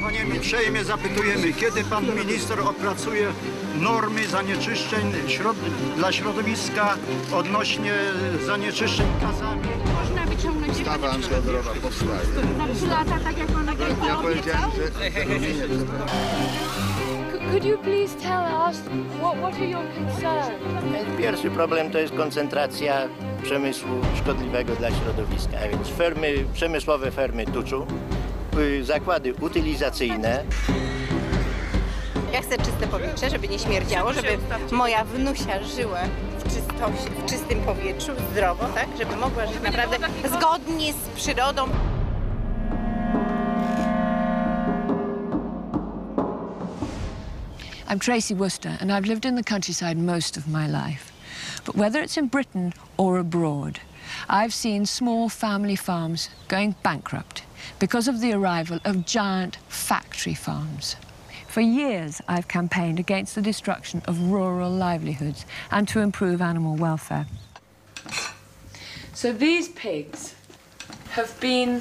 Panie, uprzejmie zapytujemy, kiedy pan minister opracuje normy zanieczyszczeń dla środowiska odnośnie zanieczyszczeń gazami? Można wyciągnąć Ustawa antydrogowa powstaje. na 3 lata, tak jak on Ja powiedziałem, że Could you please tell us what are your concerns? Pierwszy problem to jest koncentracja przemysłu szkodliwego dla środowiska, a więc przemysłowe fermy tuczu, zakłady utylizacyjne. Ja chcę czyste powietrze, żeby nie śmierdziało, żeby moja wnusia żyła w czystym powietrzu, zdrowo, tak? Żeby mogła żyć naprawdę zgodnie z przyrodą. I'm Tracy Worcester, and I've lived in the countryside most of my life. But whether it's in Britain or abroad, I've seen small family farms going bankrupt because of the arrival of giant factory farms. For years, I've campaigned against the destruction of rural livelihoods and to improve animal welfare. So these pigs have been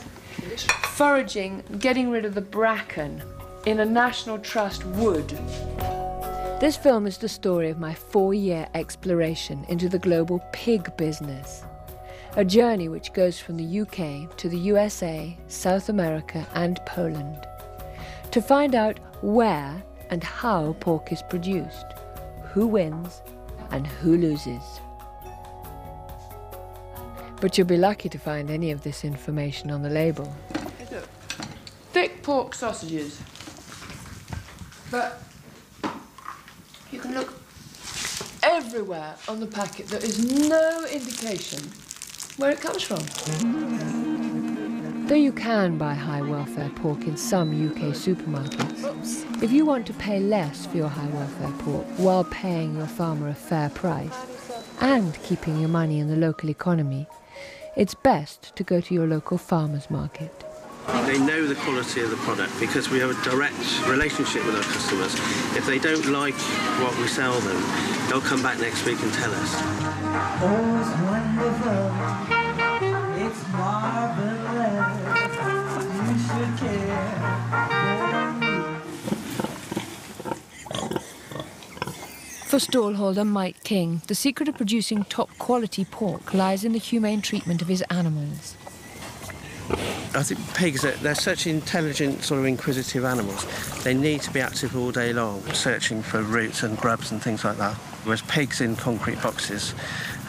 foraging, getting rid of the bracken in a National Trust wood. This film is the story of my 4-year exploration into the global pig business. A journey which goes from the UK to the USA, South America and Poland. To find out where and how pork is produced, who wins and who loses. But you'll be lucky to find any of this information on the label. Thick pork sausages. But you can look everywhere on the packet. There is no indication where it comes from. Though you can buy high welfare pork in some UK supermarkets, if you want to pay less for your high welfare pork while paying your farmer a fair price and keeping your money in the local economy, it's best to go to your local farmer's market. They know the quality of the product because we have a direct relationship with our customers. If they don't like what we sell them, they'll come back next week and tell us. Oh, it's wonderful. It's marvelous. You should care. For stallholder Mike King, the secret of producing top-quality pork lies in the humane treatment of his animals. I think pigs, they're such intelligent, sort of inquisitive animals. They need to be active all day long, searching for roots and grubs and things like that. Whereas pigs in concrete boxes,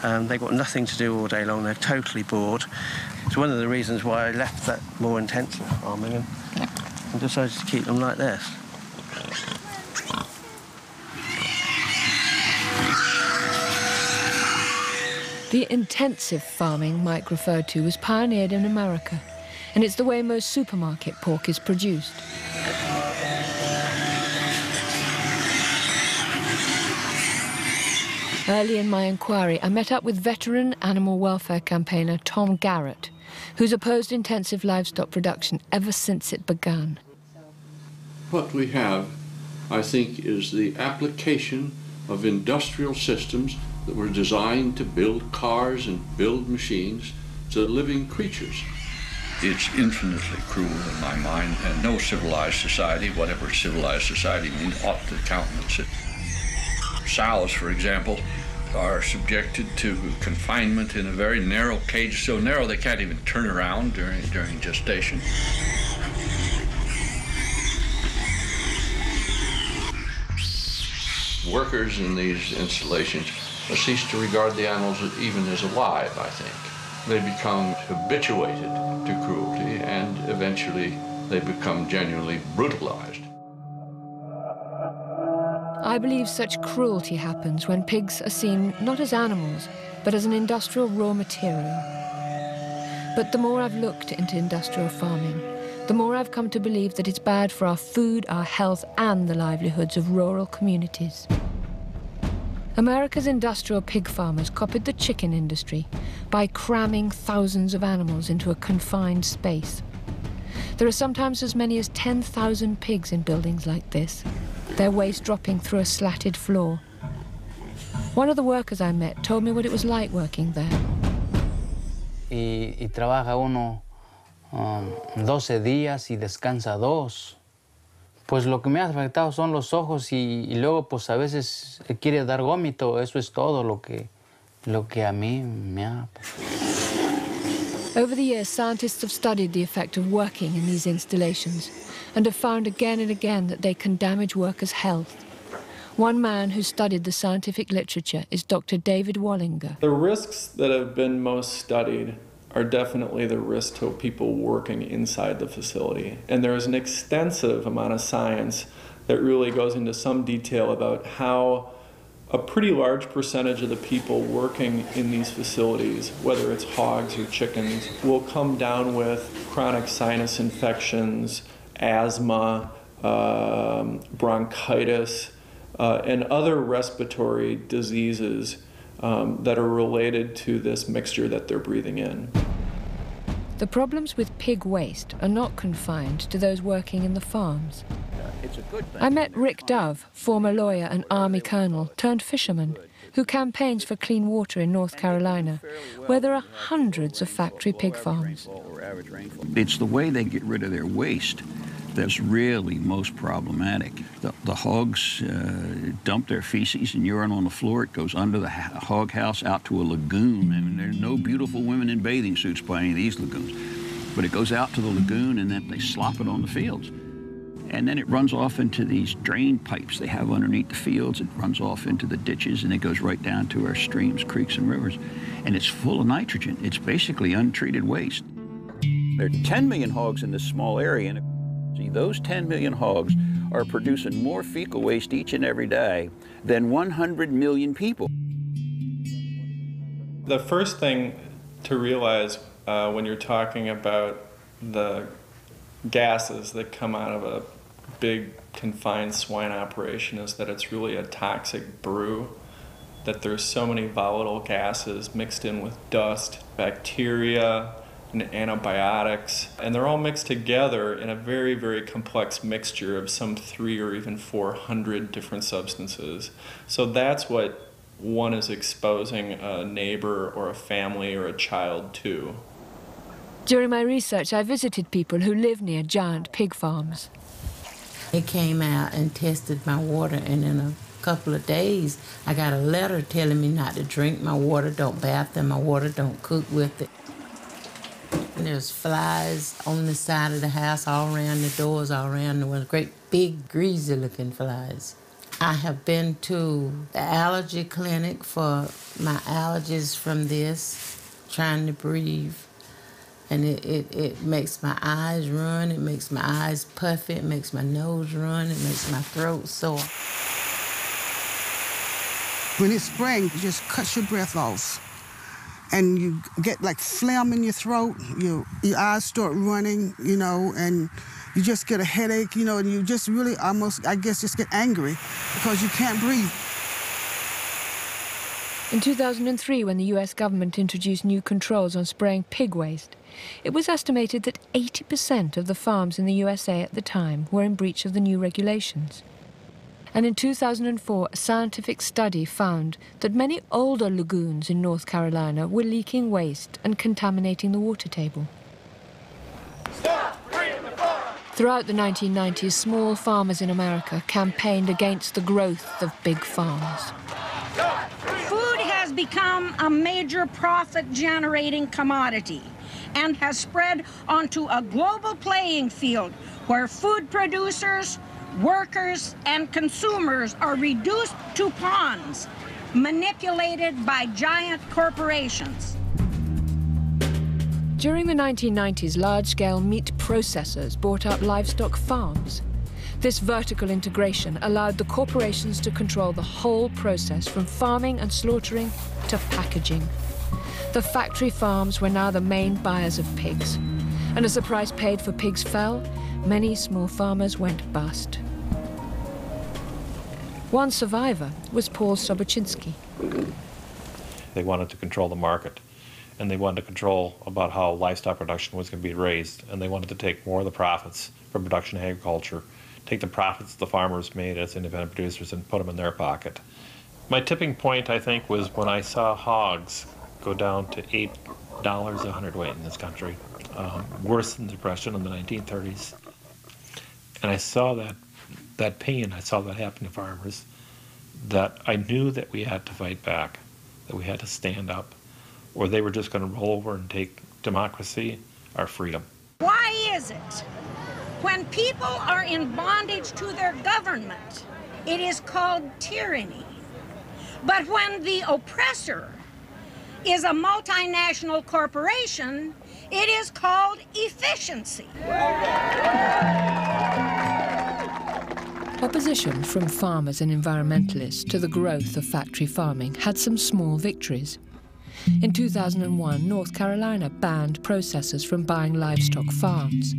they've got nothing to do all day long. They're totally bored. It's one of the reasons why I left that more intensive farming and decided to keep them like this. The intensive farming Mike referred to was pioneered in America, and it's the way most supermarket pork is produced. Early in my inquiry, I met up with veteran animal welfare campaigner Tom Garrett, who's opposed intensive livestock production ever since it began. What we have, I think, is the application of industrial systems that were designed to build cars and build machines to living creatures. It's infinitely cruel in my mind, and no civilized society, whatever civilized society means, ought to countenance it. Sows, for example, are subjected to confinement in a very narrow cage, so narrow they can't even turn around during gestation. Workers in these installations cease to regard the animals even as alive, I think. They become habituated to cruelty, and eventually they become genuinely brutalized. I believe such cruelty happens when pigs are seen not as animals, but as an industrial raw material. But the more I've looked into industrial farming, the more I've come to believe that it's bad for our food, our health, and the livelihoods of rural communities. America's industrial pig farmers copied the chicken industry by cramming thousands of animals into a confined space. There are sometimes as many as 10,000 pigs in buildings like this, their waste dropping through a slatted floor. One of the workers I met told me what it was like working there. Y trabaja uno 12 días y descansa 2. Pues lo que me ha afectado son los ojos y luego pues a veces quiere dar vómito. Eso es todo lo que a mí me ha... Over the years, scientists have studied the effect of working in these installations and have found again and again that they can damage workers' health. One man who studied the scientific literature is Dr. David Wallinger. The risks that have been most studied are definitely the risk to people working inside the facility. And there is an extensive amount of science that really goes into some detail about how a pretty large percentage of the people working in these facilities, whether it's hogs or chickens, will come down with chronic sinus infections, asthma, bronchitis, and other respiratory diseases that are related to this mixture that they're breathing in. The problems with pig waste are not confined to those working in the farms. I met Rick Dove, former lawyer and Army colonel turned fisherman, who campaigns for clean water in North Carolina, where there are hundreds of factory pig farms. It's the way they get rid of their waste that's really most problematic. The hogs dump their feces and urine on the floor. It goes under the hog house out to a lagoon. I mean, there's no beautiful women in bathing suits by any of these lagoons. But it goes out to the lagoon and then they slop it on the fields. And then it runs off into these drain pipes they have underneath the fields. It runs off into the ditches and it goes right down to our streams, creeks, and rivers. And it's full of nitrogen. It's basically untreated waste. There are 10 million hogs in this small area. And those 10 million hogs are producing more fecal waste each and every day than 100 million people. The first thing to realize when you're talking about the gases that come out of a big confined swine operation is that it's really a toxic brew, that there's so many volatile gases mixed in with dust, bacteria, and antibiotics, and they're all mixed together in a very, very complex mixture of some 300 or even 400 different substances. So that's what one is exposing a neighbor or a family or a child to. During my research, I visited people who live near giant pig farms. They came out and tested my water, and in a couple of days, I got a letter telling me not to drink my water, don't bath in my water, don't cook with it. And there's flies on the side of the house, all around the doors, all around the windows, great big greasy-looking flies. I have been to the allergy clinic for my allergies from this, trying to breathe. And it makes my eyes run, it makes my eyes puffy, it makes my nose run, it makes my throat sore. When it's spring, it just cuts your breath off. And you get like phlegm in your throat, your eyes start running, you know, and you just get a headache, you know, and you just really almost, I guess, just get angry because you can't breathe. In 2003, when the US government introduced new controls on spraying pig waste, it was estimated that 80% of the farms in the USA at the time were in breach of the new regulations. And in 2004, a scientific study found that many older lagoons in North Carolina were leaking waste and contaminating the water table. Throughout the 1990s, small farmers in America campaigned against the growth of big farms. Food has become a major profit-generating commodity and has spread onto a global playing field where food producers, workers, and consumers are reduced to pawns, manipulated by giant corporations. During the 1990s, large-scale meat processors bought up livestock farms. This vertical integration allowed the corporations to control the whole process from farming and slaughtering to packaging. The factory farms were now the main buyers of pigs. And as the price paid for pigs fell, many small farmers went bust. One survivor was Paul Sobocinski. They wanted to control the market, and they wanted to control about how livestock production was going to be raised, and they wanted to take more of the profits from production agriculture, take the profits the farmers made as independent producers and put them in their pocket. My tipping point, I think, was when I saw hogs go down to $8 a hundredweight in this country, worse than the Depression in the 1930s. And I saw that that pain, I saw that happen to farmers, that I knew that we had to fight back, that we had to stand up, or they were just going to roll over and take democracy, our freedom. Why is it when people are in bondage to their government, it is called tyranny? But when the oppressor is a multinational corporation, it is called efficiency. Opposition from farmers and environmentalists to the growth of factory farming had some small victories. In 2001, North Carolina banned processors from buying livestock farms,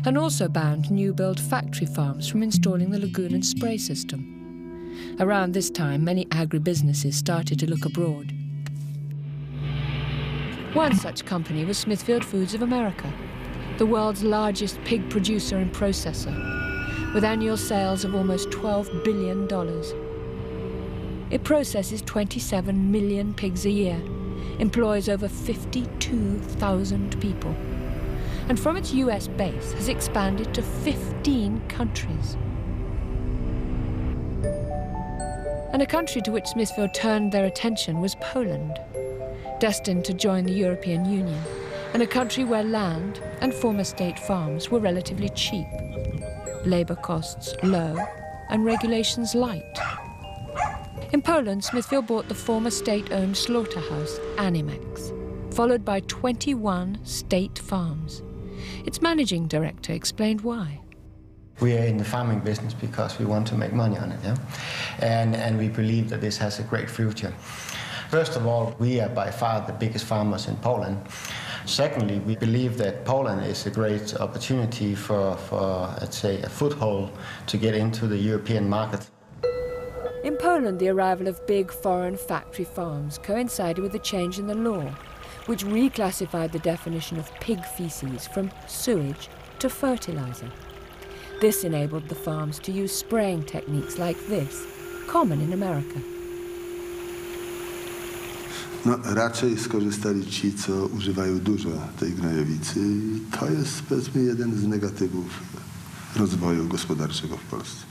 and also banned new-build factory farms from installing the lagoon and spray system. Around this time, many agribusinesses started to look abroad. One such company was Smithfield Foods of America, the world's largest pig producer and processor, with annual sales of almost $12 billion. It processes 27 million pigs a year, employs over 52,000 people, and from its US base has expanded to 15 countries. And a country to which Smithfield turned their attention was Poland, destined to join the European Union, and a country where land and former state farms were relatively cheap, labour costs low, and regulations light. In Poland, Smithfield bought the former state-owned slaughterhouse, Animax, followed by 21 state farms. Its managing director explained why. We are in the farming business because we want to make money on it, yeah? And we believe that this has a great future. First of all, we are by far the biggest farmers in Poland. Secondly, we believe that Poland is a great opportunity for let's say, a foothold to get into the European market. In Poland, the arrival of big foreign factory farms coincided with a change in the law, which reclassified the definition of pig feces from sewage to fertilizer. This enabled the farms to use spraying techniques like this, common in America. No, raczej skorzystali ci, co używają dużo tej gnojowicy. I to jest, powiedzmy, jeden z negatywów rozwoju gospodarczego w Polsce.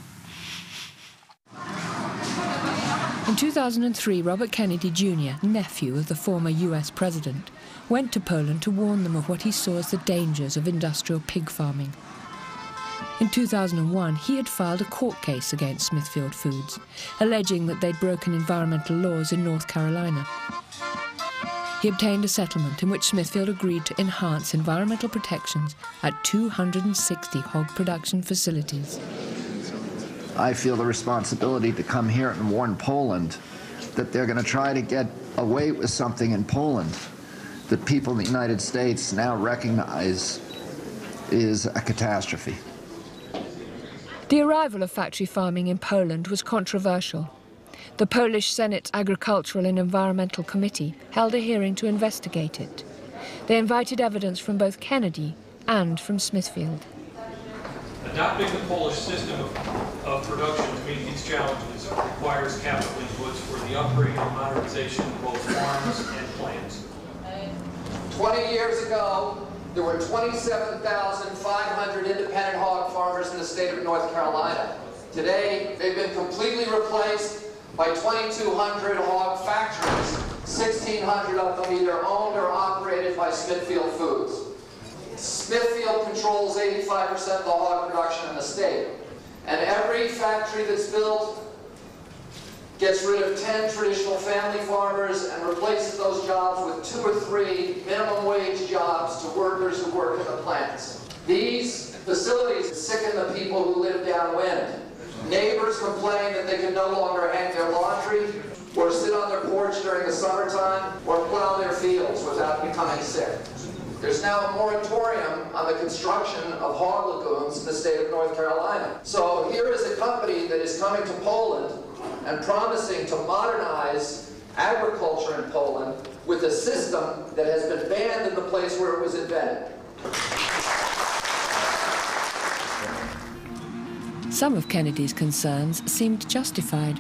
In 2003, Robert Kennedy Jr., nephew of the former US president, went to Poland to warn them of what he saw as the dangers of industrial pig farming. In 2001, he had filed a court case against Smithfield Foods, alleging that they'd broken environmental laws in North Carolina. He obtained a settlement in which Smithfield agreed to enhance environmental protections at 260 hog production facilities. I feel the responsibility to come here and warn Poland that they're going to try to get away with something in Poland that people in the United States now recognize is a catastrophe. The arrival of factory farming in Poland was controversial. The Polish Senate's Agricultural and Environmental Committee held a hearing to investigate it. They invited evidence from both Kennedy and from Smithfield. Adopting the Polish system of production to meet these challenges requires capital inputs for the upgrade and modernization of both farms and plants. 20 years ago, there were 27,500 independent hog farmers in the state of North Carolina. Today, they've been completely replaced by 2,200 hog factories, 1,600 of them either owned or operated by Smithfield Foods. Smithfield controls 85% of the hog production in the state. And every factory that's built gets rid of 10 traditional family farmers and replaces those jobs with 2 or 3 minimum wage jobs to workers who work in the plants. These facilities sicken the people who live downwind. Neighbors complain that they can no longer hang their laundry or sit on their porch during the summertime or plow their fields without becoming sick. There's now a moratorium on the construction of hog lagoons in the state of North Carolina. So here is a company that is coming to Poland and promising to modernize agriculture in Poland with a system that has been banned in the place where it was invented. Some of Kennedy's concerns seemed justified.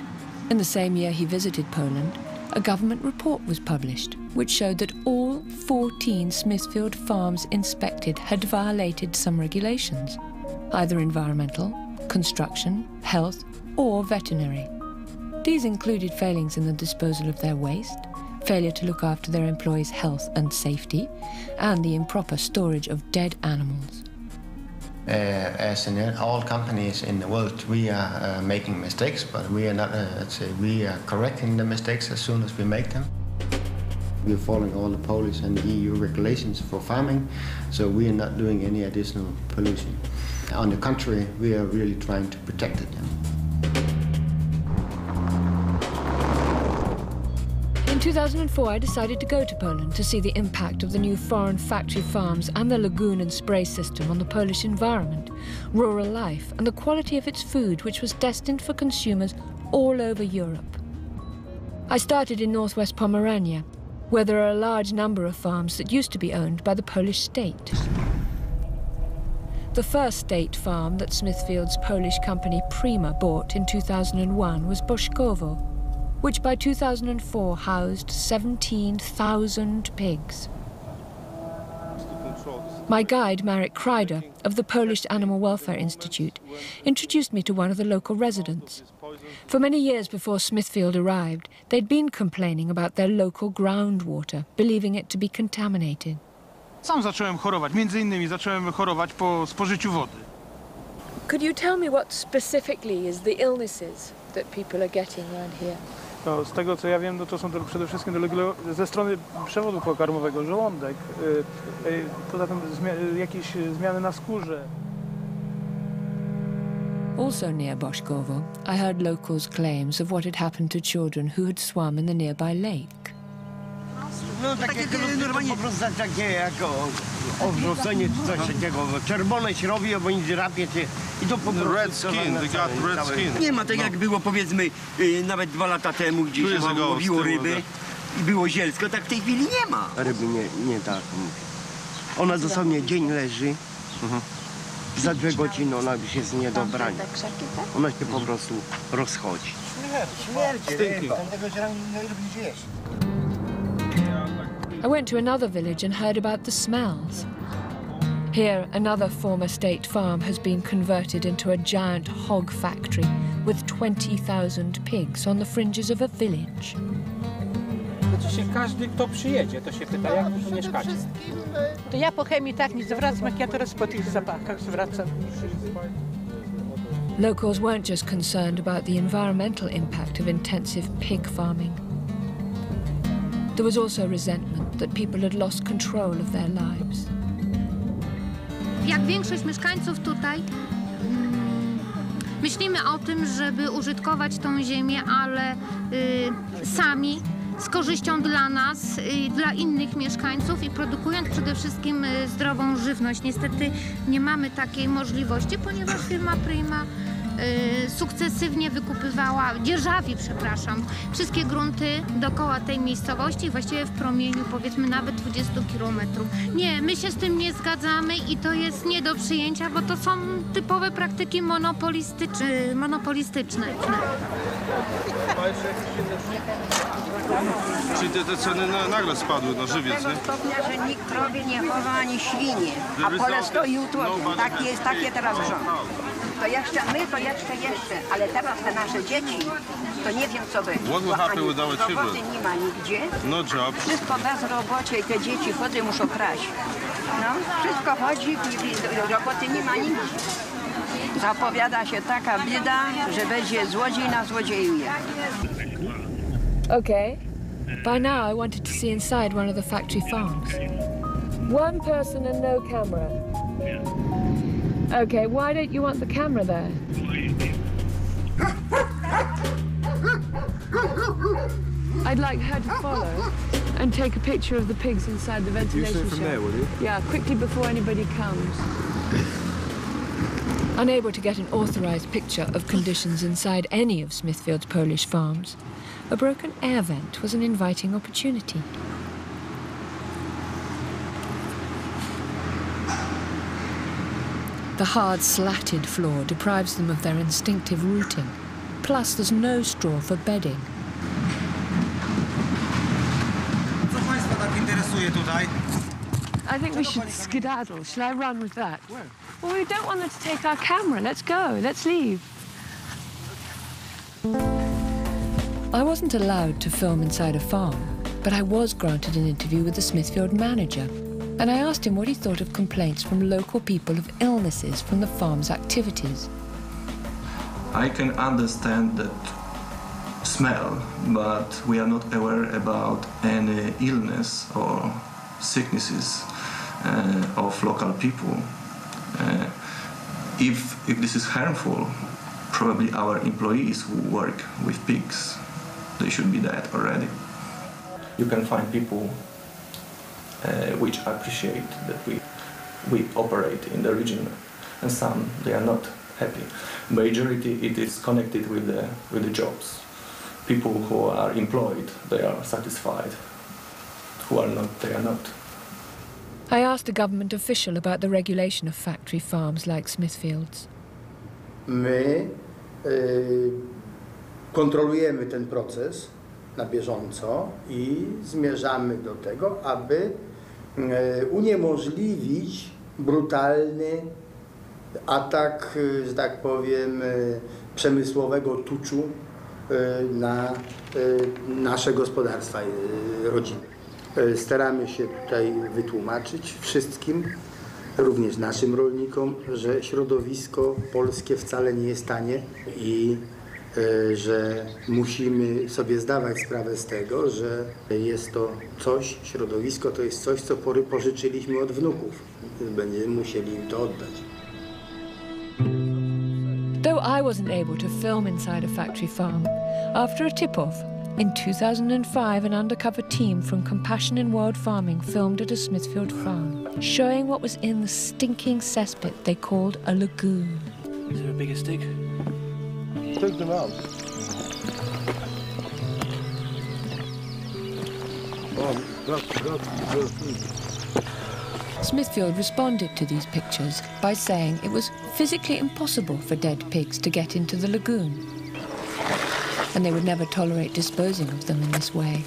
In the same year he visited Poland, a government report was published which showed that all 14 Smithfield farms inspected had violated some regulations, either environmental construction, health, or veterinary. These included failings in the disposal of their waste, failure to look after their employees' health and safety, and the improper storage of dead animals. As in all companies in the world, we are making mistakes, but we are not, we are correcting the mistakes as soon as we make them. We are following all the Polish and EU regulations for farming, so we are not doing any additional pollution. On the contrary, we are really trying to protect it. In 2004, I decided to go to Poland to see the impact of the new foreign factory farms and the lagoon and spray system on the Polish environment, rural life, and the quality of its food, which was destined for consumers all over Europe. I started in northwest Pomerania, where there are a large number of farms that used to be owned by the Polish state. The first state farm that Smithfield's Polish company Prima bought in 2001 was Boszkowo, which by 2004 housed 17,000 pigs. My guide, Marek Kreider, of the Polish Animal Welfare Institute, introduced me to one of the local residents. For many years before Smithfield arrived, they'd been complaining about their local groundwater, believing it to be contaminated. Sam zacząłem chorować, między innymi zacząłem chorować po spożyciu wody. Could you tell me what specifically is the illnesses that people are getting around here? No, z tego co ja wiem, no to są to przede wszystkim ze strony przewodu pokarmowego, żołądek, poza tym jakieś zmiany na skórze. Also near Boszkowo, I heard locals' claims of what had happened to children who had swum in the nearby lake. No takie normalnie po prostu takie jako odrzucenie czy coś takiego. Czerwone się robi, bo nic drapie cię i to po prostu... Red skin, they got red skin. Nie ma tak jak było powiedzmy nawet 2 lata temu, gdzie się łowiło ryby i było zielsko, tak w tej chwili nie ma. Ryby nie tak. Ona dosłownie dzień leży. Za 2 godziny ona już jest nie do brania. Ona się po prostu rozchodzi. Śmierć ryba. I went to another village and heard about the smells. Here, another former state farm has been converted into a giant hog factory with 20,000 pigs on the fringes of a village. Każdy, kto przyjedzie, to się pyta, jak wy tu mieszkacie. To ja po chemii tak nie zwracam, jak ja teraz po tych zapachach zwracam. Locals weren't just concerned about the environmental impact of intensive pig farming. There was also resentment that people had lost control of their lives. Jak większość mieszkańców tutaj, myślimy o tym, żeby użytkować tą ziemię, ale sami, z korzyścią dla nas, dla innych mieszkańców i produkując przede wszystkim zdrową żywność. Niestety nie mamy takiej możliwości, ponieważ firma Prima sukcesywnie dzierżawi, wszystkie grunty dookoła tej miejscowości, właściwie w promieniu powiedzmy nawet 20 kilometrów. Nie, my się z tym nie zgadzamy i to jest nie do przyjęcia, bo to są typowe praktyki monopolistyczne. Czyli te ceny nagle spadły na żywiec, nie? Stopnia, że nikt krowy nie chowa ani świnie, a pole stoi utłoczone. Takie teraz rząd. To jeszcze my, to jeszcze, ale teraz te nasze dzieci, to nie wiem co będzie. What will happen without children? Roboty nie ma nigdzie. No job. Wszystko bez robocie i te dzieci chodzą, muszą kraść. No, wszystko chodzi i roboty nie ma nigdzie. Zapowiada się taka bieda, że będzie złodziej na złodziejuje. Okay. By now I wanted to see inside one of the factory farms. One person and no camera. Okay, why don't you want the camera there? I'd like her to follow and take a picture of the pigs inside the ventilation shaft. From there, will you? Yeah, quickly before anybody comes. Unable to get an authorized picture of conditions inside any of Smithfield's Polish farms, a broken air vent was an inviting opportunity. The hard, slatted floor deprives them of their instinctive rooting. Plus, there's no straw for bedding. Co Państwa tak interesuje tutaj? I think we should skedaddle. Shall I run with that? Where? Well, we don't want them to take our camera. Let's go. Let's leave. I wasn't allowed to film inside a farm, but I was granted an interview with the Smithfield manager, and I asked him what he thought of complaints from local people of illnesses from the farm's activities. I can understand that smell, but we are not aware about any illness or sicknesses of local people. If this is harmful, probably our employees who work with pigs, they should be dead already. You can find people which appreciate that we operate in the region, and some they are not happy. Majority it is connected with the jobs. People who are employed, they are satisfied. Who are not, they are not. I asked a government official about the regulation of factory farms like Smithfield's. My kontrolujemy ten proces na bieżąco i zmierzamy do tego, aby uniemożliwić brutalny atak, że tak powiem, przemysłowego tuczu na nasze gospodarstwa rodzinne. Staramy się tutaj wytłumaczyć wszystkim, również naszym rolnikom, że środowisko polskie wcale nie jest tanie i że musimy sobie zdawać sprawę z tego, że jest to coś, środowisko to jest coś, co pożyczyliśmy od wnuków. Będziemy musieli im to oddać. Though I wasn't able to film inside a factory farm, after a tip-off, in 2005 an undercover team from Compassion in World Farming filmed at a Smithfield farm, showing what was in the stinking cesspit they called a lagoon. Is there a bigger stick? Take them out. Smithfield responded to these pictures by saying it was physically impossible for dead pigs to get into the lagoon, and they would never tolerate disposing of them in this way.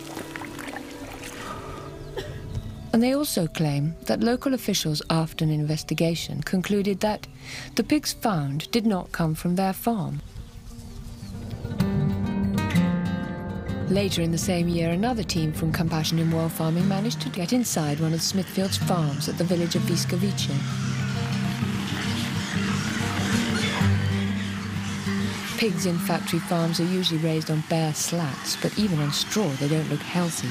And they also claim that local officials, after an investigation, concluded that the pigs found did not come from their farm. Later in the same year, another team from Compassion in World Farming managed to get inside one of Smithfield's farms at the village of Wiskowice. Pigs in factory farms are usually raised on bare slats, but even on straw they don't look healthy.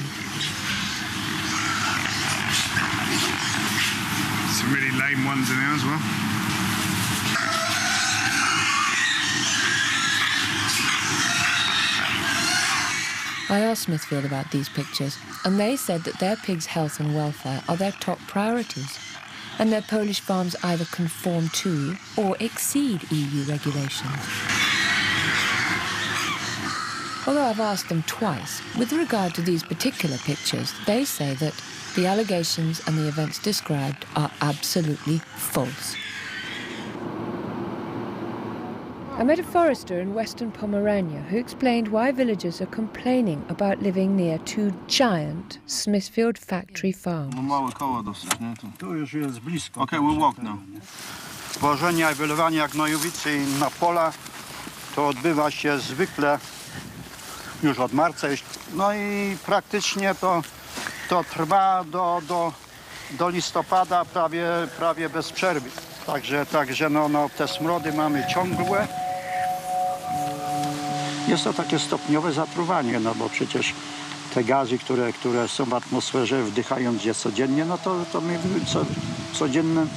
Some really lame ones in there as well. I asked Smithfield about these pictures, and they said that their pigs' health and welfare are their top priorities, and their Polish farms either conform to or exceed EU regulations. Although I've asked them twice, with regard to these particular pictures, they say that the allegations and the events described are absolutely false. I met a forester in western Pomerania who explained why villagers are complaining about living near two giant Smithfield factory farms. Okay, we'll walk now. Tworzenie i wylewanie gnojowicy na pola to odbywa się zwykle już od marca. No i praktycznie to trwa do listopada prawie bez przerwy. Także no, te smrody mamy ciągłe. Jest to takie stopniowe zatruwanie, no bo przecież te gazy, które są w atmosferze, wdychając je codziennie, no to my w codziennym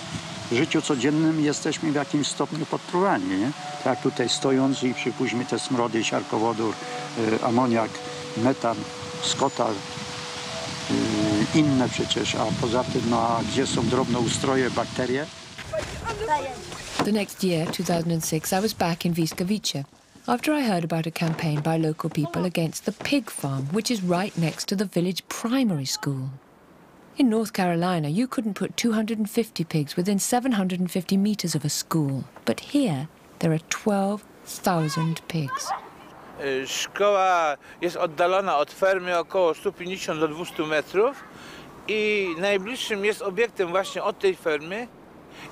życiu codziennym jesteśmy w jakimś stopniu podtruwani, nie? Tak jak tutaj stojąc i przypuśćmy te smrody, siarkowodór, amoniak, metan, skotal, inne przecież, a poza tym, no a gdzie są drobnoustroje, bakterie? The next year, 2006, I was back in Wiskowice after I heard about a campaign by local people against the pig farm, which is right next to the village primary school. In North Carolina, you couldn't put 250 pigs within 750 meters of a school, but here there are 12,000 pigs. Szkoła jest oddalona od fermy około 150 do 200 metrów i najbliższym jest obiektem właśnie od tej fermy.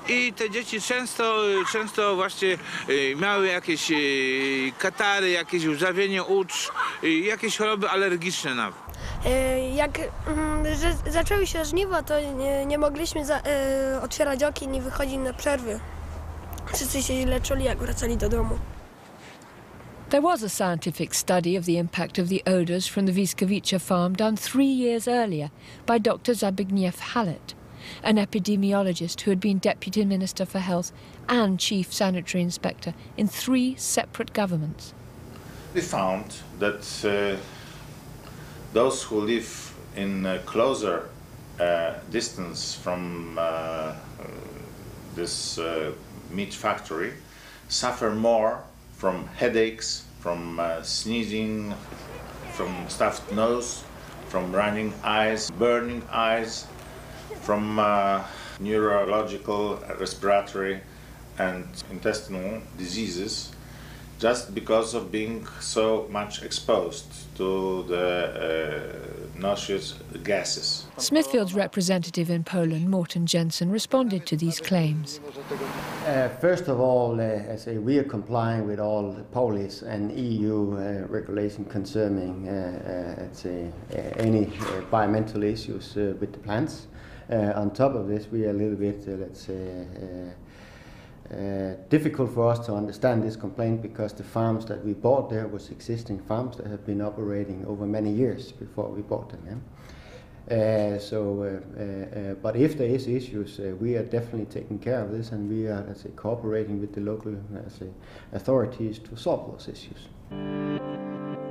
I te dzieci często właśnie miały jakieś katary, jakieś łzawienie ucz, jakieś choroby alergiczne nawet. Jak zaczęły się żniwa, to nie mogliśmy otwierać okien i wychodzić na przerwy. Wszyscy się źle czuli, jak wracali do domu. There was a scientific study of the impact of the odours from the Wiskowice farm done 3 years earlier by Dr. Zbigniew Halet, an epidemiologist who had been Deputy Minister for Health and Chief Sanitary Inspector in 3 separate governments. We found that those who live in closer distance from this meat factory suffer more from headaches, from sneezing, from stuffed nose, from running eyes, burning eyes, from neurological, respiratory and intestinal diseases, just because of being so much exposed to the noxious gases. Smithfield's representative in Poland, Morten Jensen, responded to these claims. First of all, we are complying with all the Polish and EU regulation concerning any environmental issues with the plants. On top of this, we are a little bit, difficult for us to understand this complaint because the farms that we bought there was existing farms that have been operating over many years before we bought them. Yeah? But if there is issues, we are definitely taking care of this, and we are, cooperating with the local authorities to solve those issues.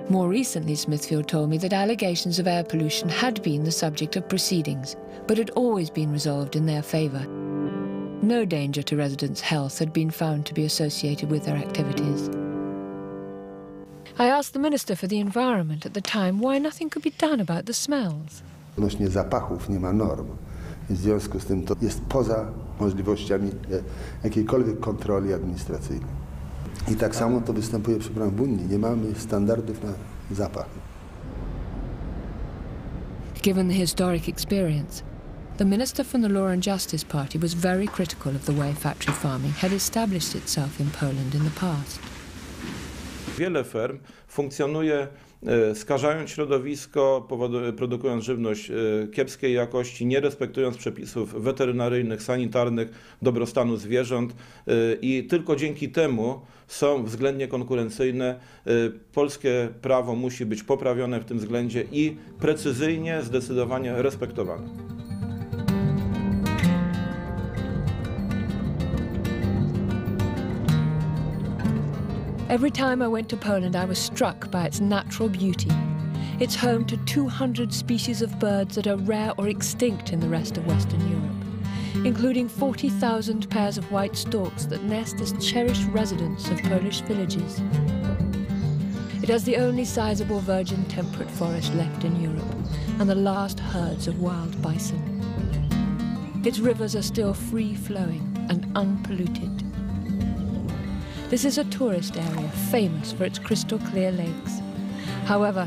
More recently, Smithfield told me that allegations of air pollution had been the subject of proceedings, but had always been resolved in their favour. No danger to residents' health had been found to be associated with their activities. I asked the Minister for the Environment at the time why nothing could be done about the smells. Odnośnie zapachów nie ma norm, w związku z tym to jest poza możliwościami jakiejkolwiek kontroli administracyjnej. I tak samo to występuje, przepraszam, w Unii. Nie mamy standardów na zapach. Given the historic experience, the Minister from the Law and Justice Party was very critical of the way factory farming had established itself in Poland in the past. Wiele ferm funkcjonuje skażając środowisko, produkując żywność kiepskiej jakości, nie respektując przepisów weterynaryjnych, sanitarnych, dobrostanu zwierząt i tylko dzięki temu są względnie konkurencyjne. Polskie prawo musi być poprawione w tym względzie i precyzyjnie, zdecydowanie respektowane. Every time I went to Poland, I was struck by its natural beauty. It's home to 200 species of birds that are rare or extinct in the rest of Western Europe, including 40,000 pairs of white storks that nest as cherished residents of Polish villages. It has the only sizable virgin temperate forest left in Europe and the last herds of wild bison. Its rivers are still free-flowing and unpolluted. This is a tourist area famous for its crystal clear lakes. However,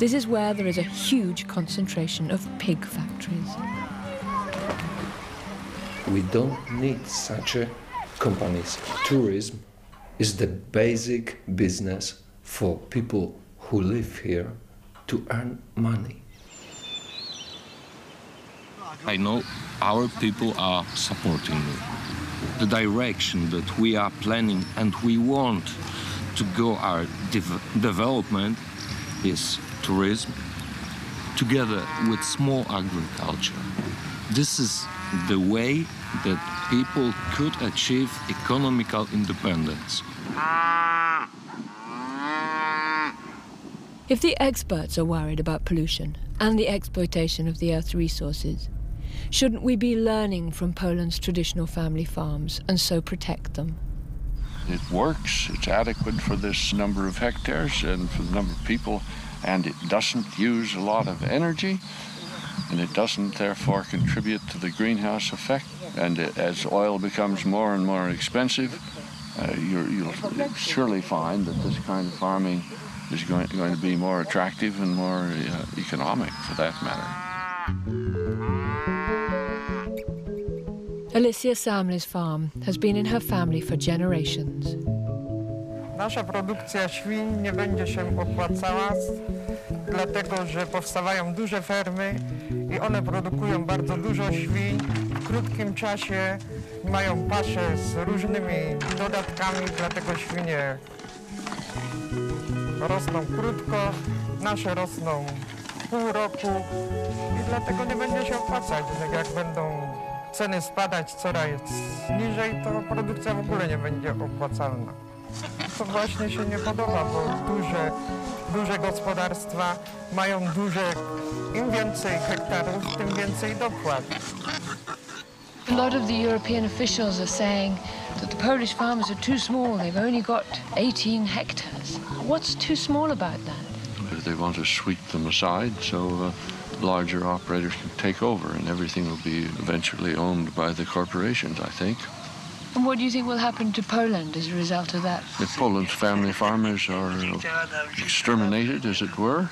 this is where there is a huge concentration of pig factories. We don't need such a companies. Tourism is the basic business for people who live here to earn money. I know our people are supporting me. The direction that we are planning and we want to go our development is tourism together with small agriculture. This is the way that people could achieve economical independence. If the experts are worried about pollution and the exploitation of the Earth's resources, shouldn't we be learning from Poland's traditional family farms and so protect them? It works, it's adequate for this number of hectares and for the number of people, and it doesn't use a lot of energy, and it doesn't therefore contribute to the greenhouse effect. And as oil becomes more and more expensive, you'll surely find that this kind of farming is going to be more attractive and more economic for that matter. Alicia Samley's farm has been in her family for generations. Nasza produkcja świń nie będzie się opłacała, dlatego że powstawają duże fermy i one produkują bardzo dużo świń. W krótkim czasie mają pasze z różnymi dodatkami, dlatego świnie rosną krótko, nasze rosną pół roku i dlatego nie będzie się opłacać. Jak będą ceny spadać coraz niżej, to produkcja w ogóle nie będzie opłacalna. To właśnie się nie podoba, bo duże gospodarstwa mają im więcej hektarów, tym więcej dopłat. A lot of the European officials are saying that the Polish farmers are too small. They've only got 18 hectares. What's too small about that? They want to sweep them aside so larger operators can take over and everything will be eventually owned by the corporations, I think. And what do you think will happen to Poland as a result of that? If Poland's family farmers are exterminated, as it were,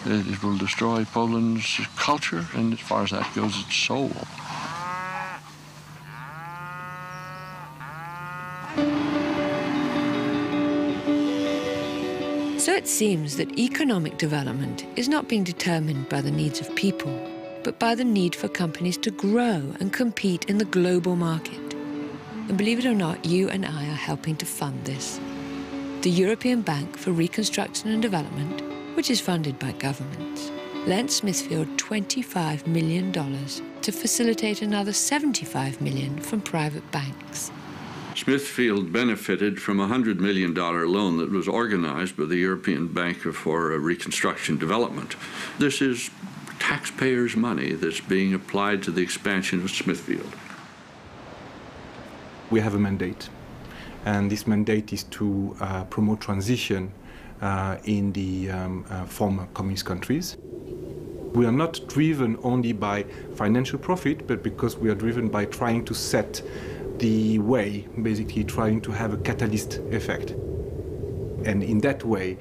it will destroy Poland's culture and, as far as that goes, its soul. So it seems that economic development is not being determined by the needs of people, but by the need for companies to grow and compete in the global market. And believe it or not, you and I are helping to fund this. The European Bank for Reconstruction and Development, which is funded by governments, lent Smithfield $25 million to facilitate another $75 million from private banks. Smithfield benefited from a $100 million loan that was organized by the European Bank for Reconstruction and Development. This is taxpayers' money that's being applied to the expansion of Smithfield. We have a mandate, and this mandate is to promote transition in the former communist countries. We are not driven only by financial profit, but because we are driven by trying to set the way, basically trying to have a catalyst effect. And in that way,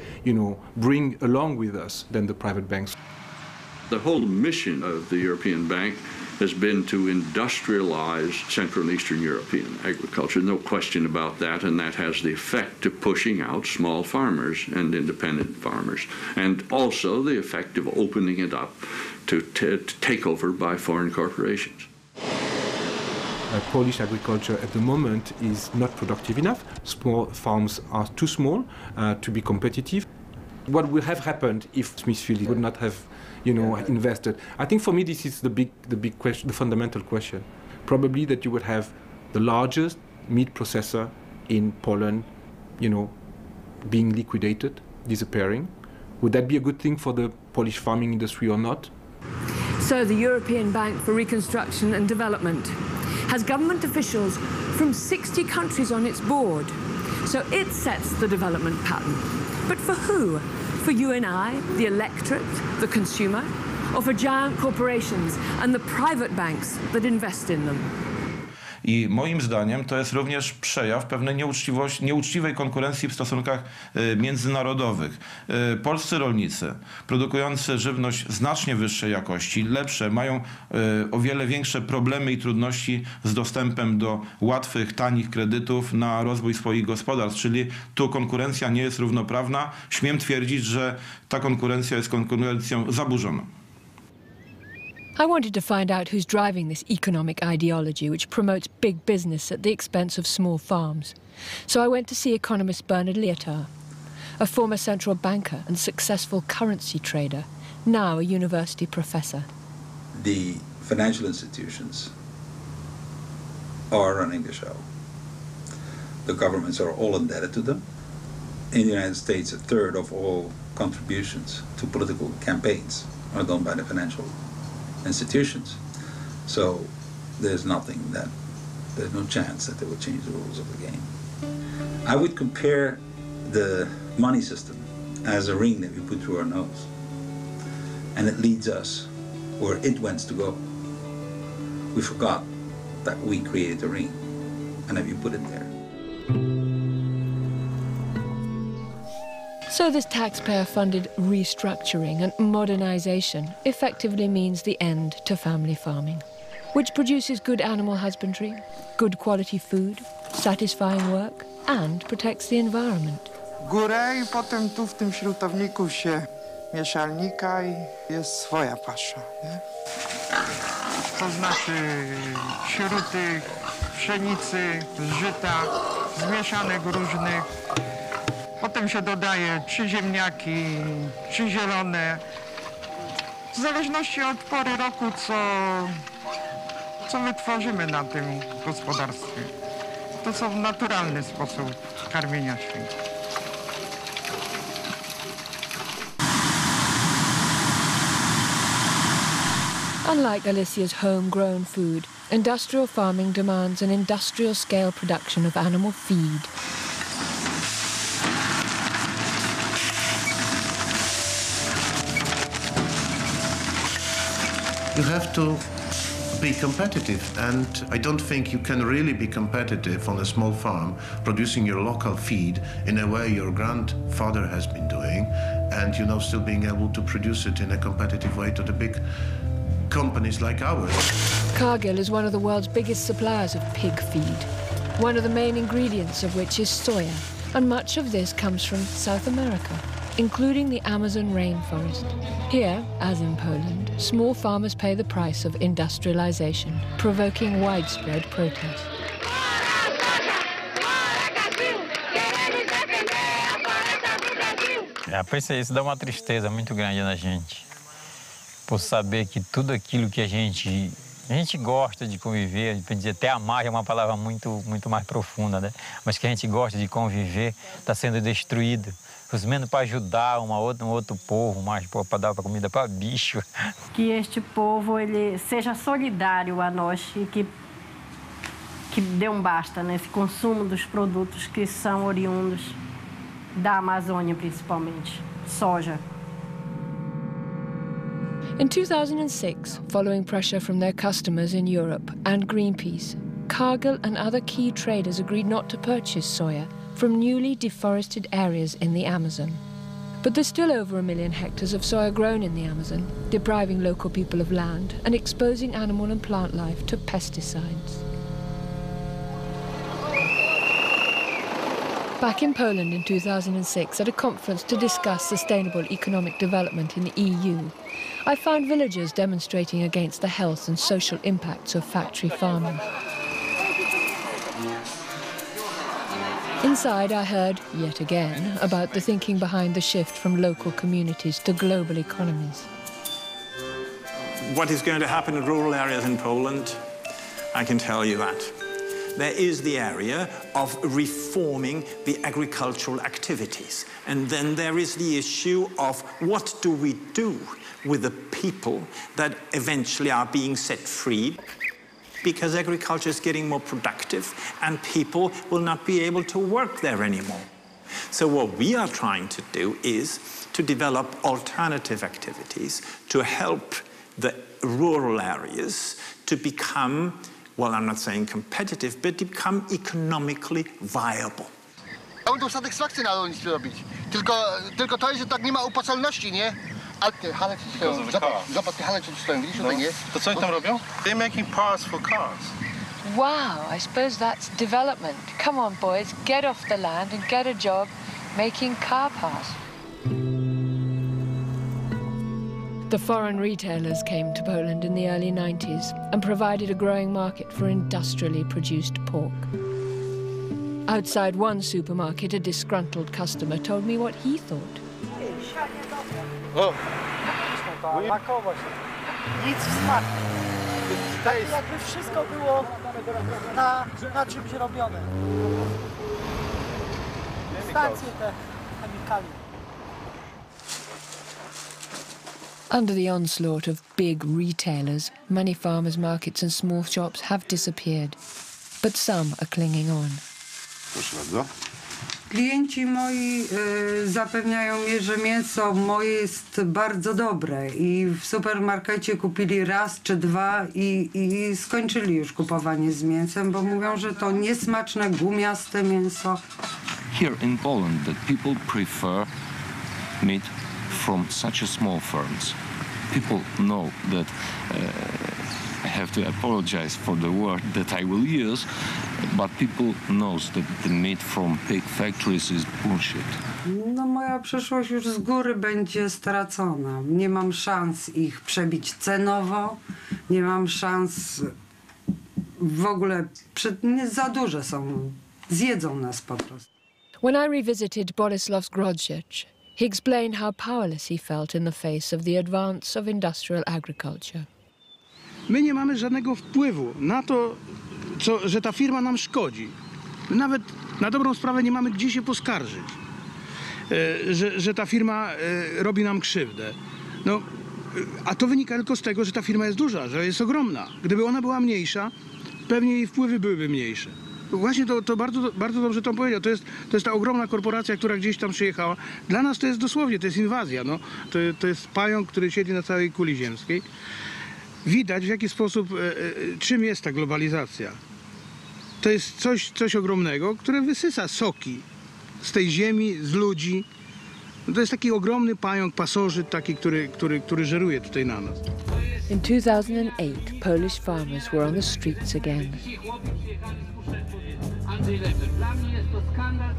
bring along with us then the private banks. The whole mission of the European Bank has been to industrialize Central and Eastern European agriculture. No question about that, and that has the effect of pushing out small farmers and independent farmers, and also the effect of opening it up to takeover by foreign corporations. Polish agriculture at the moment is not productive enough. Small farms are too small to be competitive. What would have happened if Smithfield would not have invested? I think for me this is the big question, the fundamental question. Probably that you would have the largest meat processor in Poland, being liquidated, disappearing. Would that be a good thing for the Polish farming industry or not? So the European Bank for Reconstruction and Development has government officials from 60 countries on its board. So it sets the development pattern. But for who? For you and I, the electorate, the consumer, or for giant corporations and the private banks that invest in them? I moim zdaniem to jest również przejaw pewnej nieuczciwej konkurencji w stosunkach międzynarodowych. Polscy rolnicy produkujący żywność znacznie wyższej jakości, lepsze, mają o wiele większe problemy i trudności z dostępem do łatwych, tanich kredytów na rozwój swoich gospodarstw, czyli tu konkurencja nie jest równoprawna. Śmiem twierdzić, że ta konkurencja jest konkurencją zaburzoną. I wanted to find out who's driving this economic ideology which promotes big business at the expense of small farms. So I went to see economist Bernard Lietaer, a former central banker and successful currency trader, now a university professor. The financial institutions are running the show. The governments are all indebted to them. In the United States, a third of all contributions to political campaigns are done by the financial institutions. So there's no chance that they would change the rules of the game. I would compare the money system as a ring that we put through our nose, and it leads us where it wants to go. We forgot that we created the ring and that we put it there. So this taxpayer-funded restructuring and modernization effectively means the end to family farming. which produces good animal husbandry, good quality food, satisfying work, and protects the environment. Górę i potem tu w tym śrutowniku się mieszalnika i jest swoja pasza, nie? To znaczy śruty, pszenicy, żyta, zmieszanych różnych. Potem się dodaje czy ziemniaki, czy zielone. W zależności od pory roku, co my tworzymy na tym gospodarstwie. To są naturalny sposób karmienia świń. Unlike Alicia's homegrown food, industrial farming demands an industrial-scale production of animal feed. You have to be competitive, and I don't think you can really be competitive on a small farm producing your local feed in a way your grandfather has been doing, and still being able to produce it in a competitive way to the big companies like ours. Cargill is one of the world's biggest suppliers of pig feed, one of the main ingredients of which is soya, and much of this comes from South America, including the Amazon rainforest. Here, as in Poland, small farmers pay the price of industrialization, provoking widespread protest. Rapaz, isso dá uma tristeza muito grande na gente, por saber que tudo aquilo que a gente gosta de conviver, para dizer até amar é uma palavra muito mais profunda, né? Mas que a gente gosta de conviver está sendo destruído. Os menos para ajudar um outro povo, mais para dar comida para bicho. Que este povo ele seja solidário a nós e que dê basta nesse consumo dos produtos que são oriundos da Amazônia, principalmente soja. In 2006, following pressure from their customers in Europe and Greenpeace, Cargill and other key traders agreed not to purchase soya from newly deforested areas in the Amazon. But there's still over 1 million hectares of soya grown in the Amazon, depriving local people of land and exposing animal and plant life to pesticides. Back in Poland in 2006, at a conference to discuss sustainable economic development in the EU, I found villagers demonstrating against the health and social impacts of factory farming. Inside, I heard, yet again, about the thinking behind the shift from local communities to global economies. What is going to happen in rural areas in Poland, I can tell you that. There is the area of reforming the agricultural activities. And then there is the issue of what do we do with the people that eventually are being set free, because agriculture is getting more productive and people will not be able to work there anymore. So what we are trying to do is to develop alternative activities to help the rural areas to become, well, I'm not saying competitive, but to become economically viable. Mam tą satysfakcję na rolnictwie robić. Tylko to jest, że tak nie ma opłacalności, nie? A te hale tu stoją. Zobacz, te hale tu stoją. Widzisz tutaj, nie? To co oni tam robią? They're making parts for cars. Wow, I suppose that's development. Come on, boys, get off the land and get a job making car parts. The foreign retailers came to Poland in the early 90s and provided a growing market for industrially produced pork. Outside one supermarket, a disgruntled customer told me what he thought. Nic w smaku. Tak jakby wszystko było na czymś robione. Stacje te chemikaliów. Under the onslaught of big retailers, many farmers' markets and small shops have disappeared, but some are clinging on. Proszę bardzo. Klienci moi zapewniają mnie, że mięso moje jest bardzo dobre i w supermarkecie kupili raz czy dwa i skończyli już kupowanie z mięsem, bo mówią, że to niesmaczne, gumiaste mięso. Here in Poland, the people prefer meat from such a small farms. People know that have to apologize for the word that I will use, but people knows that the meat from pig factories is bullshit. No moja przyszłość już z góry będzie stracona. Nie mam szans ich przebić cenowo, nie mam szans w ogóle, za duże są, zjedzą nas po prostu. When I revisited Bolesław's Grodziec, he explained how powerless he felt in the face of the advance of industrial agriculture. My nie mamy żadnego wpływu na to, że ta firma nam szkodzi. Nawet na dobrą sprawę nie mamy gdzie się poskarżyć, że ta firma robi nam krzywdę. No, a to wynika tylko z tego, że ta firma jest duża, że jest ogromna. Gdyby ona była mniejsza, pewnie jej wpływy byłyby mniejsze. Właśnie to bardzo dobrze to powiedział. To jest ta ogromna korporacja, która gdzieś tam przyjechała. Dla nas to jest dosłownie, to jest inwazja. No. To jest pająk, który siedzi na całej kuli ziemskiej. Widać, w jaki sposób, czym jest ta globalizacja. To jest coś ogromnego, które wysysa soki z tej ziemi, z ludzi. To jest taki ogromny pająk, pasożyt taki, który żeruje tutaj na nas. In 2008, Polish farmers were on the streets again.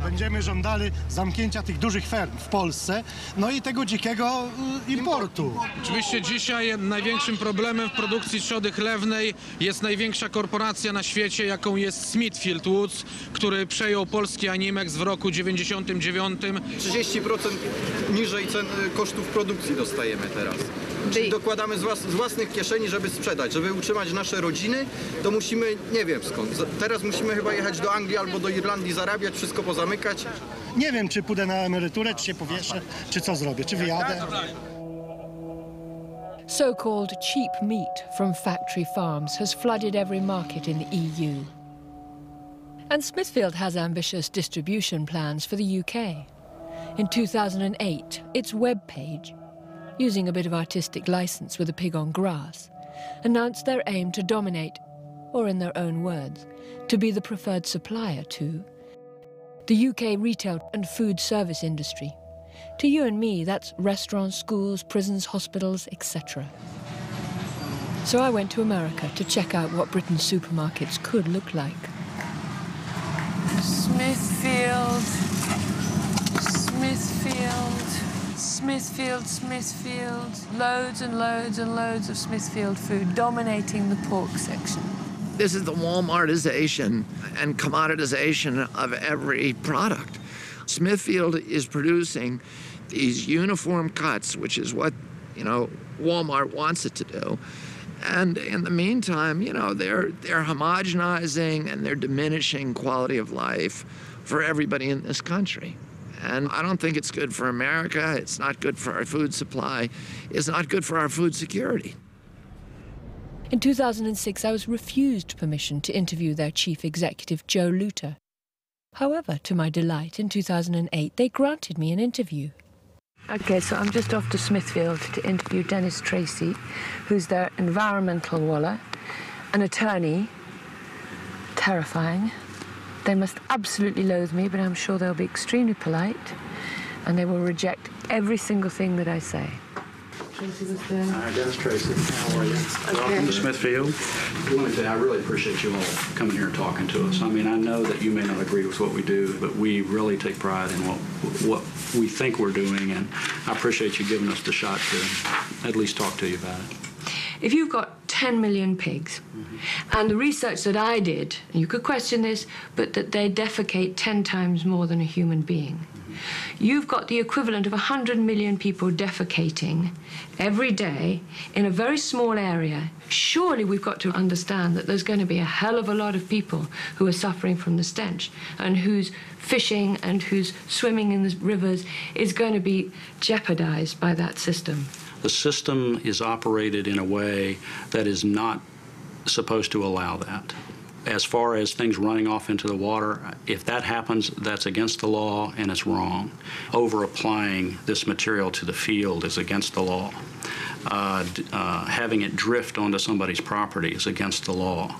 Będziemy żądali zamknięcia tych dużych ferm w Polsce, no i tego dzikiego importu. Oczywiście dzisiaj największym problemem w produkcji trzody chlewnej jest największa korporacja na świecie, jaką jest Smithfield Woods, który przejął polski Animex w roku 99. 30% niżej cen kosztów produkcji dostajemy teraz. Czyli dokładamy z własnych kieszeni, żeby sprzedać, żeby utrzymać nasze rodziny, to musimy, nie wiem skąd, teraz musimy chyba jechać do Anglii albo do Irlandii, zarabiać, wszystko pozamykać. Nie wiem, czy pójdę na emeryturę, czy się powieszę, czy co zrobię, czy wyjadę. So-called cheap meat from factory farms has flooded every market in the EU. And Smithfield has ambitious distribution plans for the UK. In 2008, its webpage, using a bit of artistic license with a pig on grass, announced their aim to dominate, or in their own words, to be the preferred supplier to the UK retail and food service industry. To you and me, that's restaurants, schools, prisons, hospitals, etc. So I went to America to check out what Britain's supermarkets could look like. Smithfield, loads and loads and loads of Smithfield food dominating the pork section. This is the Walmartization and commoditization of every product. Smithfield is producing these uniform cuts, which is what, Walmart wants it to do. And in the meantime, they're homogenizing and they're diminishing quality of life for everybody in this country. And I don't think it's good for America. It's not good for our food supply. It's not good for our food security. In 2006, I was refused permission to interview their chief executive, Joe Luter. However, to my delight, in 2008, they granted me an interview. Okay, so I'm just off to Smithfield to interview Dennis Tracy, who's their environmental waller, an attorney, terrifying. They must absolutely loathe me, but I'm sure they'll be extremely polite, and they will reject every single thing that I say. Tracy was there. Hi, Dennis Tracy. How are you? Okay. Welcome to Smithfield. Let me tell you, I really appreciate you all coming here and talking to us. I mean, I know that you may not agree with what we do, but we really take pride in what we think we're doing, and I appreciate you giving us the shot to at least talk to you about it. If you've got 10 million pigs, and the research that I did, and you could question this, but that they defecate 10 times more than a human being, you've got the equivalent of 100 million people defecating every day in a very small area. Surely we've got to understand that there's going to be a hell of a lot of people who are suffering from the stench, and whose fishing and whose swimming in the rivers is going to be jeopardized by that system. The system is operated in a way that is not supposed to allow that. As far as things running off into the water, if that happens, that's against the law and it's wrong. Over-applying this material to the field is against the law. Having it drift onto somebody's property is against the law.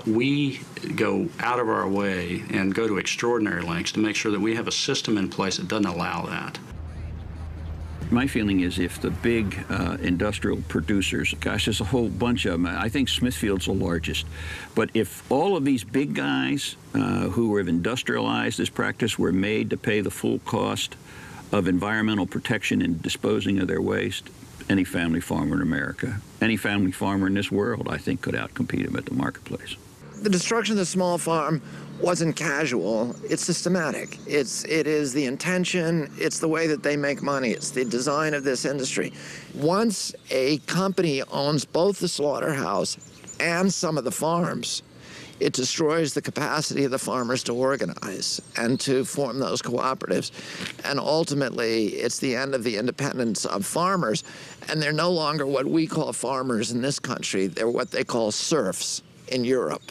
We go out of our way and go to extraordinary lengths to make sure that we have a system in place that doesn't allow that. My feeling is if the big industrial producers, gosh, there's a whole bunch of them. I think Smithfield's the largest. But if all of these big guys who have industrialized this practice were made to pay the full cost of environmental protection and disposing of their waste, any family farmer in America, any family farmer in this world, I think, could outcompete them at the marketplace. The destruction of the small farm wasn't casual, it's systematic. It is the intention, it's the way that they make money, it's the design of this industry. Once a company owns both the slaughterhouse and some of the farms, it destroys the capacity of the farmers to organize and to form those cooperatives. And ultimately, it's the end of the independence of farmers. And they're no longer what we call farmers in this country, they're what they call serfs in Europe.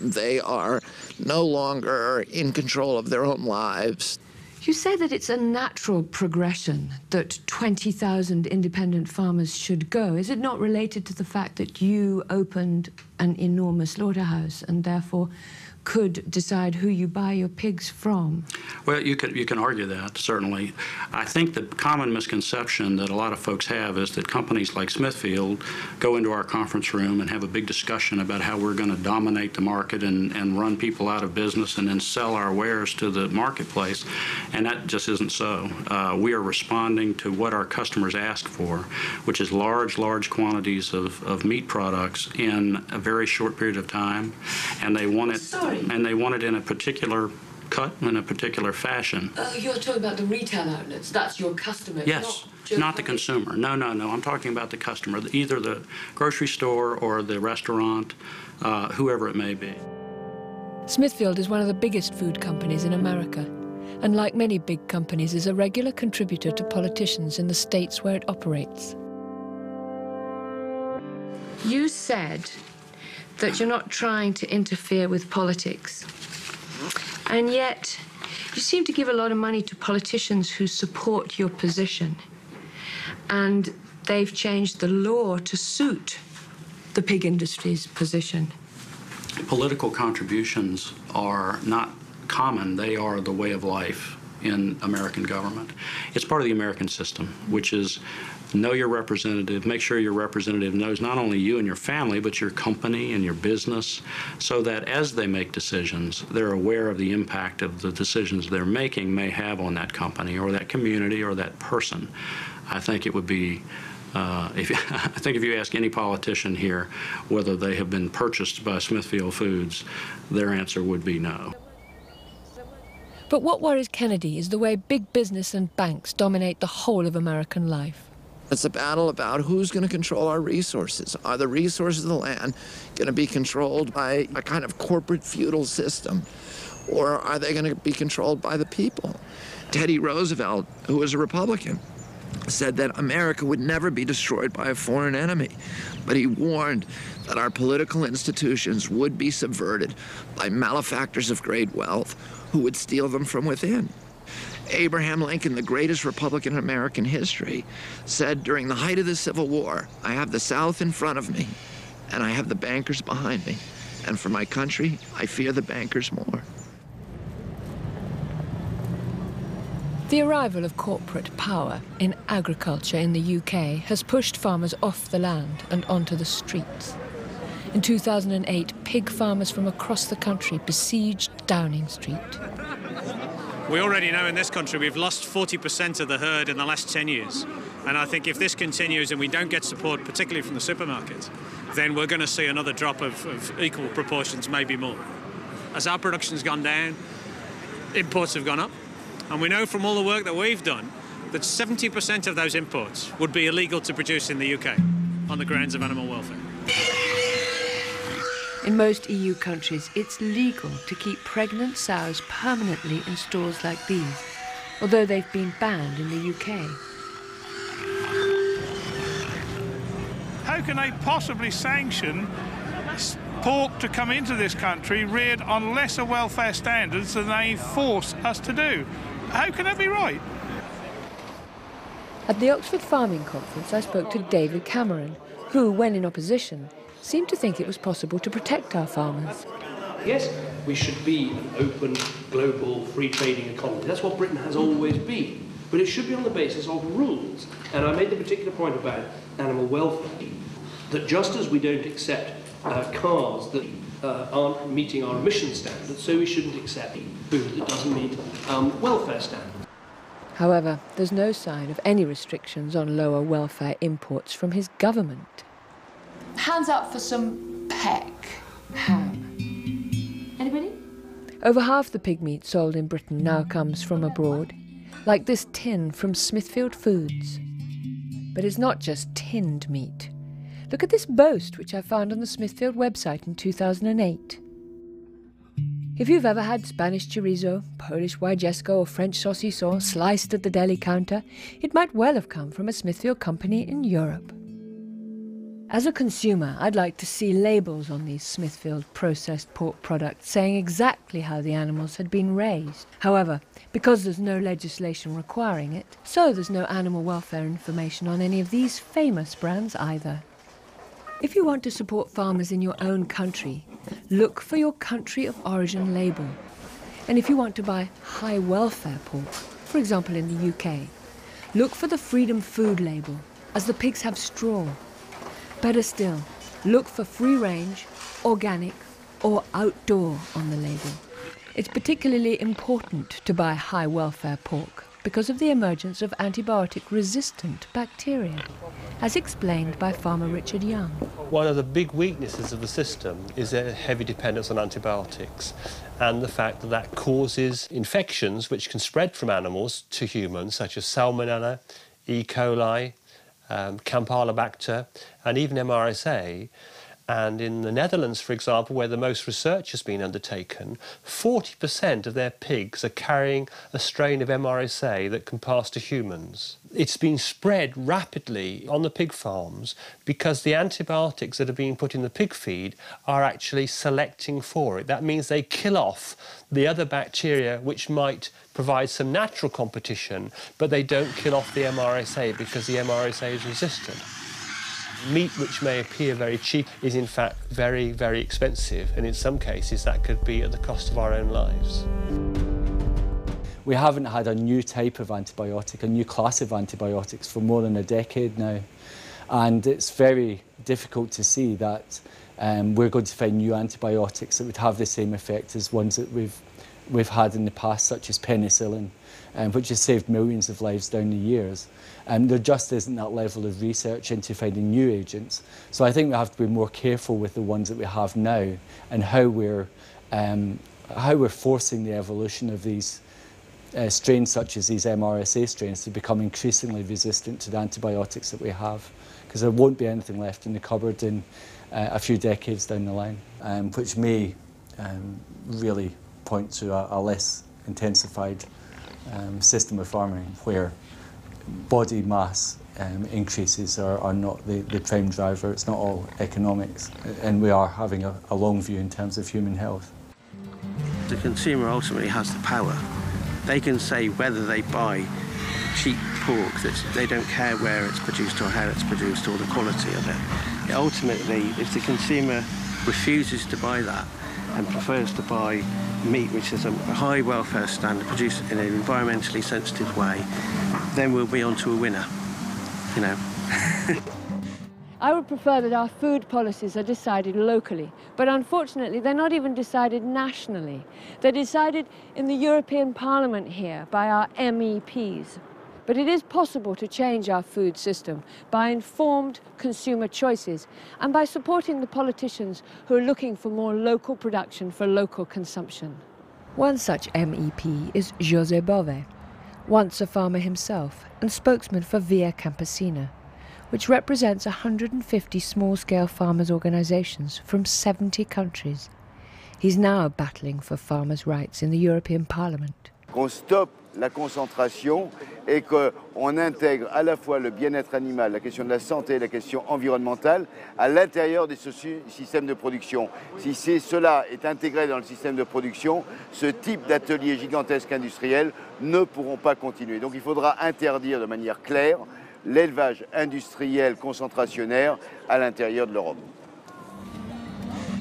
They are no longer in control of their own lives. You say that it's a natural progression that 20,000 independent farmers should go. Is it not related to the fact that you opened an enormous slaughterhouse and therefore could decide who you buy your pigs from? Well, you can argue that, certainly. I think the common misconception that a lot of folks have is that companies like Smithfield go into our conference room and have a big discussion about how we're going to dominate the market and run people out of business and then sell our wares to the marketplace, and that just isn't so. We are responding to what our customers ask for, which is large quantities of meat products in a very short period of time, and they want it. And they want it in a particular cut, in a particular fashion. You're talking about the retail outlets. That's your customer. Yes, not the consumer. No. I'm talking about the customer, either the grocery store or the restaurant, whoever it may be. Smithfield is one of the biggest food companies in America, and like many big companies, is a regular contributor to politicians in the states where it operates. You said that you're not trying to interfere with politics. And yet, you seem to give a lot of money to politicians who support your position. And they've changed the law to suit the pig industry's position. Political contributions are not common. They are the way of life in American government. It's part of the American system, which is know your representative, make sure your representative knows not only you and your family, but your company and your business, so that as they make decisions, they're aware of the impact of the decisions they're making may have on that company or that community or that person. I think it would be, I think if you ask any politician here whether they have been purchased by Smithfield Foods, their answer would be no. But what worries Kennedy is the way big business and banks dominate the whole of American life. It's a battle about who's going to control our resources. Are the resources of the land going to be controlled by a kind of corporate feudal system, or are they going to be controlled by the people? Teddy Roosevelt, who was a Republican, said that America would never be destroyed by a foreign enemy, but he warned that our political institutions would be subverted by malefactors of great wealth who would steal them from within. Abraham Lincoln, the greatest Republican in American history, said during the height of the Civil War, I have the South in front of me, and I have the bankers behind me. And for my country, I fear the bankers more. The arrival of corporate power in agriculture in the UK has pushed farmers off the land and onto the streets. In 2008, pig farmers from across the country besieged Downing Street. We already know in this country we've lost 40% of the herd in the last 10 years. And I think if this continues and we don't get support, particularly from the supermarkets, then we're going to see another drop of equal proportions, maybe more. As our production's gone down, imports have gone up. And we know from all the work that we've done that 70% of those imports would be illegal to produce in the UK on the grounds of animal welfare. In most EU countries, it's legal to keep pregnant sows permanently in stalls like these, although they've been banned in the UK. How can they possibly sanction pork to come into this country reared on lesser welfare standards than they force us to do? How can that be right? At the Oxford Farming Conference, I spoke to David Cameron, who, when in opposition, seemed to think it was possible to protect our farmers. Yes, we should be an open, global, free trading economy. That's what Britain has always been. but it should be on the basis of rules. And I made the particular point about animal welfare, that just as we don't accept cars that aren't meeting our emission standards, so we shouldn't accept food that doesn't meet welfare standards. However, there's no sign of any restrictions on lower welfare imports from his government. Hands up for some peck ham. Anybody? Over half the pig meat sold in Britain now comes from abroad, like this tin from Smithfield Foods. But it's not just tinned meat. Look at this boast, which I found on the Smithfield website in 2008. If you've ever had Spanish chorizo, Polish wajewsko or French saucisson sliced at the deli counter, it might well have come from a Smithfield company in Europe. As a consumer, I'd like to see labels on these Smithfield processed pork products saying exactly how the animals had been raised. However, because there's no legislation requiring it, so there's no animal welfare information on any of these famous brands either. If you want to support farmers in your own country, look for your country of origin label. And if you want to buy high welfare pork, for example in the UK, look for the Freedom Food label, as the pigs have straw. Better still, look for free range, organic or outdoor on the label. It's particularly important to buy high welfare pork because of the emergence of antibiotic-resistant bacteria, as explained by farmer Richard Young. One of the big weaknesses of the system is a heavy dependence on antibiotics and the fact that that causes infections which can spread from animals to humans, such as Salmonella, E. coli, Campylobacter, and even MRSA. And in the Netherlands, for example, where the most research has been undertaken, 40% of their pigs are carrying a strain of MRSA that can pass to humans. It's been spread rapidly on the pig farms because the antibiotics that are being put in the pig feed are actually selecting for it. That means they kill off the other bacteria which might provide some natural competition, but they don't kill off the MRSA because the MRSA is resistant. Meat which may appear very cheap is in fact very, very expensive, and in some cases that could be at the cost of our own lives. We haven't had a new type of antibiotic, a new class of antibiotics for more than a decade now, and it's very difficult to see that we're going to find new antibiotics that would have the same effect as ones that we've had in the past, such as penicillin, which has saved millions of lives down the years. There just isn't that level of research into finding new agents. So I think we have to be more careful with the ones that we have now and how we're forcing the evolution of these strains, such as these MRSA strains, to become increasingly resistant to the antibiotics that we have, because there won't be anything left in the cupboard in a few decades down the line, which may really point to a less intensified system of farming where body mass increases are not the prime driver. It's not all economics, and we are having a long view in terms of human health. The consumer ultimately has the power. They can say whether they buy cheap pork, that they don't care where it's produced or how it's produced or the quality of it. Ultimately, if the consumer refuses to buy that and prefers to buy meat which is a high welfare standard, produced in an environmentally sensitive way, then we'll be onto a winner, you know. I would prefer that our food policies are decided locally, but unfortunately they're not even decided nationally. They're decided in the European Parliament here by our MEPs. But it is possible to change our food system by informed consumer choices and by supporting the politicians who are looking for more local production for local consumption. One such MEP is José Bové, once a farmer himself and spokesman for Via Campesina, which represents 150 small-scale farmers' organisations from 70 countries. He's now battling for farmers' rights in the European Parliament. Qu'on stoppe la concentration et qu'on intègre à la fois le bien-être animal, la question de la santé et la question environnementale à l'intérieur de ce système de production. Si cela est intégré dans le système de production, ce type d'ateliers gigantesques industriels ne pourront pas continuer. Donc il faudra interdire de manière claire l'élevage industriel concentrationnaire à l'intérieur de l'Europe.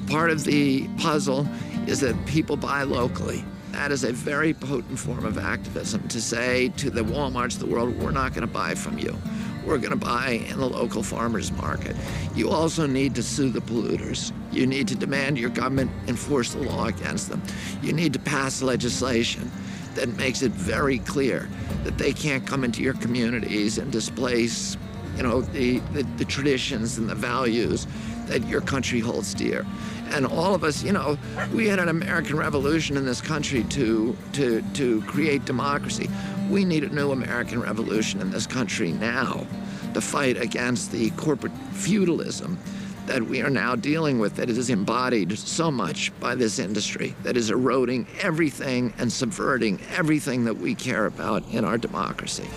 Part of the puzzle is that people buy locally. That is a very potent form of activism, to say to the Walmarts of the world, we're not going to buy from you. We're going to buy in the local farmers market. You also need to sue the polluters. You need to demand your government enforce the law against them. You need to pass legislation that makes it very clear that they can't come into your communities and displace, you know, the traditions and the values that your country holds dear. And all of us, you know, we had an American Revolution in this country to create democracy. We need a new American Revolution in this country now to fight against the corporate feudalism that we are now dealing with, that is embodied so much by this industry, that is eroding everything and subverting everything that we care about in our democracy.